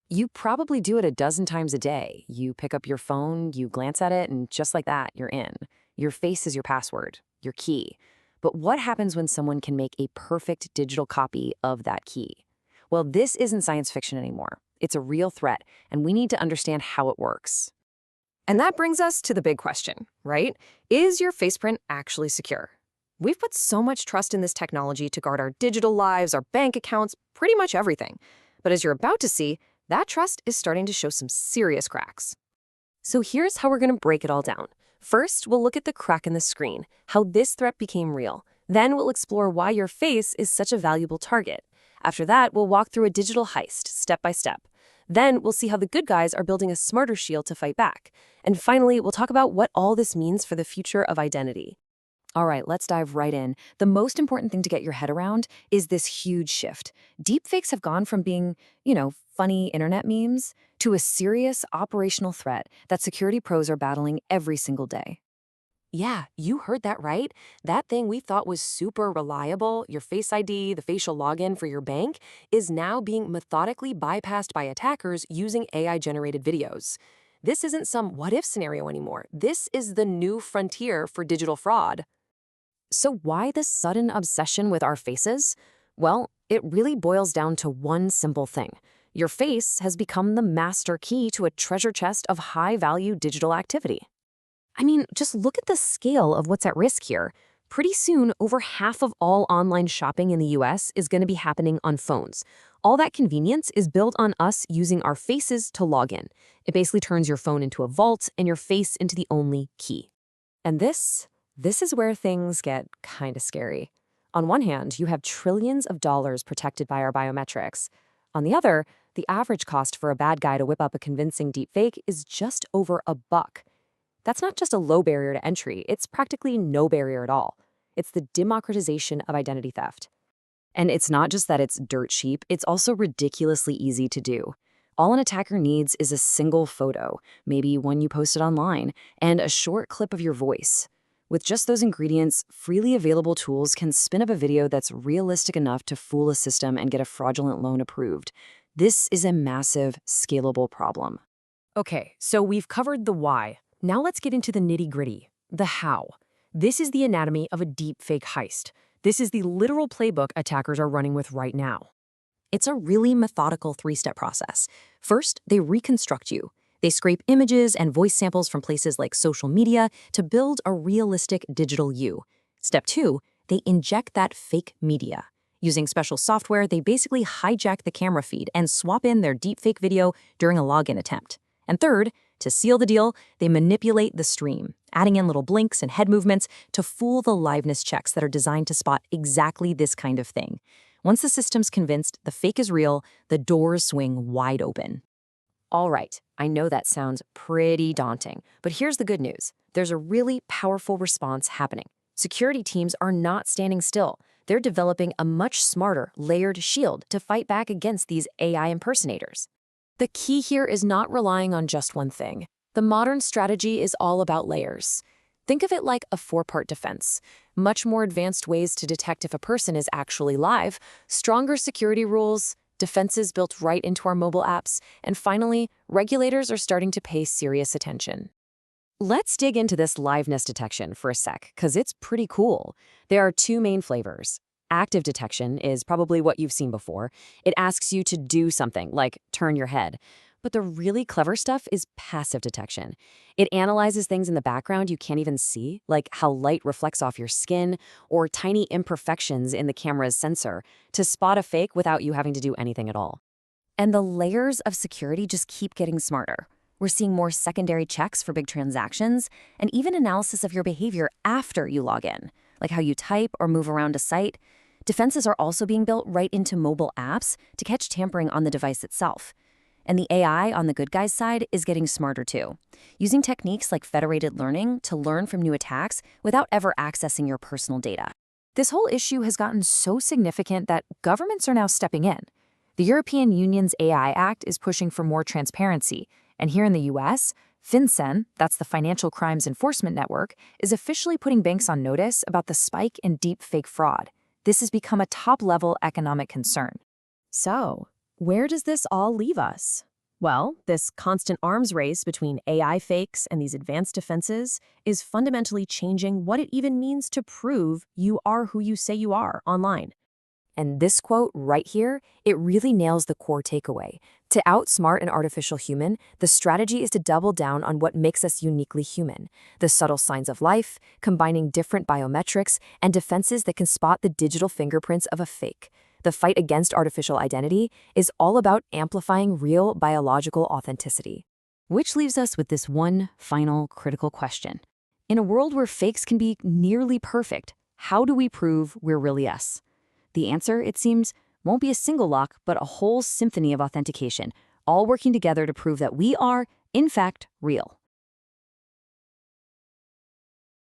You probably do it a dozen times a day. You pick up your phone, you glance at it, and just like that, you're in. Your face is your password, your key. But what happens when someone can make a perfect digital copy of that key? Well, this isn't science fiction anymore. It's a real threat, and we need to understand how it works. And that brings us to the big question, right? Is your faceprint actually secure? We've put so much trust in this technology to guard our digital lives, our bank accounts, pretty much everything. But as you're about to see, that trust is starting to show some serious cracks. So here's how we're going to break it all down. First, we'll look at the crack in the screen, how this threat became real. Then we'll explore why your face is such a valuable target. After that, we'll walk through a digital heist, step by step. Then we'll see how the good guys are building a smarter shield to fight back. And finally, we'll talk about what all this means for the future of identity. All right, let's dive right in. The most important thing to get your head around is this huge shift. Deepfakes have gone from being, funny internet memes to a serious operational threat that security pros are battling every single day. Yeah, you heard that right. That thing we thought was super reliable, your Face ID, the facial login for your bank, is now being methodically bypassed by attackers using AI-generated videos. This isn't some what-if scenario anymore. This is the new frontier for digital fraud. So why this sudden obsession with our faces? Well, it really boils down to one simple thing. Your face has become the master key to a treasure chest of high-value digital activity. I mean, just look at the scale of what's at risk here. Pretty soon, over half of all online shopping in the US is going to be happening on phones. All that convenience is built on us using our faces to log in. It basically turns your phone into a vault and your face into the only key. And this is where things get kind of scary. On one hand, you have trillions of dollars protected by our biometrics. On the other, the average cost for a bad guy to whip up a convincing deepfake is just over $1. That's not just a low barrier to entry, it's practically no barrier at all. It's the democratization of identity theft. And it's not just that it's dirt cheap, it's also ridiculously easy to do. All an attacker needs is a single photo, maybe one you posted online, and a short clip of your voice. With just those ingredients, freely available tools can spin up a video that's realistic enough to fool a system and get a fraudulent loan approved. This is a massive, scalable problem. Okay, so we've covered the why. Now let's get into the nitty-gritty, the how. This is the anatomy of a deepfake heist. This is the literal playbook attackers are running with right now. It's a really methodical three-step process. First, they reconstruct you. They scrape images and voice samples from places like social media to build a realistic digital you. Step 2, they inject that fake media. Using special software, they basically hijack the camera feed and swap in their deepfake video during a login attempt. And third, to seal the deal, they manipulate the stream, adding in little blinks and head movements to fool the liveness checks that are designed to spot exactly this kind of thing. Once the system's convinced the fake is real, the doors swing wide open. All right, I know that sounds pretty daunting, but here's the good news. There's a really powerful response happening. Security teams are not standing still. They're developing a much smarter, layered shield to fight back against these AI impersonators. The key here is not relying on just one thing. The modern strategy is all about layers. Think of it like a four-part defense. Much more advanced ways to detect if a person is actually live, stronger security rules, defenses built right into our mobile apps, and finally, regulators are starting to pay serious attention. Let's dig into this liveness detection for a sec, because it's pretty cool. There are two main flavors. Active detection is probably what you've seen before. It asks you to do something, like turn your head. But the really clever stuff is passive detection. It analyzes things in the background you can't even see, like how light reflects off your skin or tiny imperfections in the camera's sensor, to spot a fake without you having to do anything at all. And the layers of security just keep getting smarter. We're seeing more secondary checks for big transactions, and even analysis of your behavior after you log in, like how you type or move around a site. Defenses are also being built right into mobile apps to catch tampering on the device itself. And the AI on the good guys' side is getting smarter too, using techniques like federated learning to learn from new attacks without ever accessing your personal data. This whole issue has gotten so significant that governments are now stepping in. The European Union's AI Act is pushing for more transparency, and here in the US, FinCEN, that's the Financial Crimes Enforcement Network, is officially putting banks on notice about the spike in deepfake fraud. This has become a top-level economic concern. So, where does this all leave us? Well, this constant arms race between AI fakes and these advanced defenses is fundamentally changing what it even means to prove you are who you say you are online. And this quote right here, it really nails the core takeaway. To outsmart an artificial human, the strategy is to double down on what makes us uniquely human: the subtle signs of life, combining different biometrics, and defenses that can spot the digital fingerprints of a fake. The fight against artificial identity is all about amplifying real biological authenticity. Which leaves us with this one final critical question. In a world where fakes can be nearly perfect, how do we prove we're really us? The answer, it seems, won't be a single lock, but a whole symphony of authentication, all working together to prove that we are, in fact, real.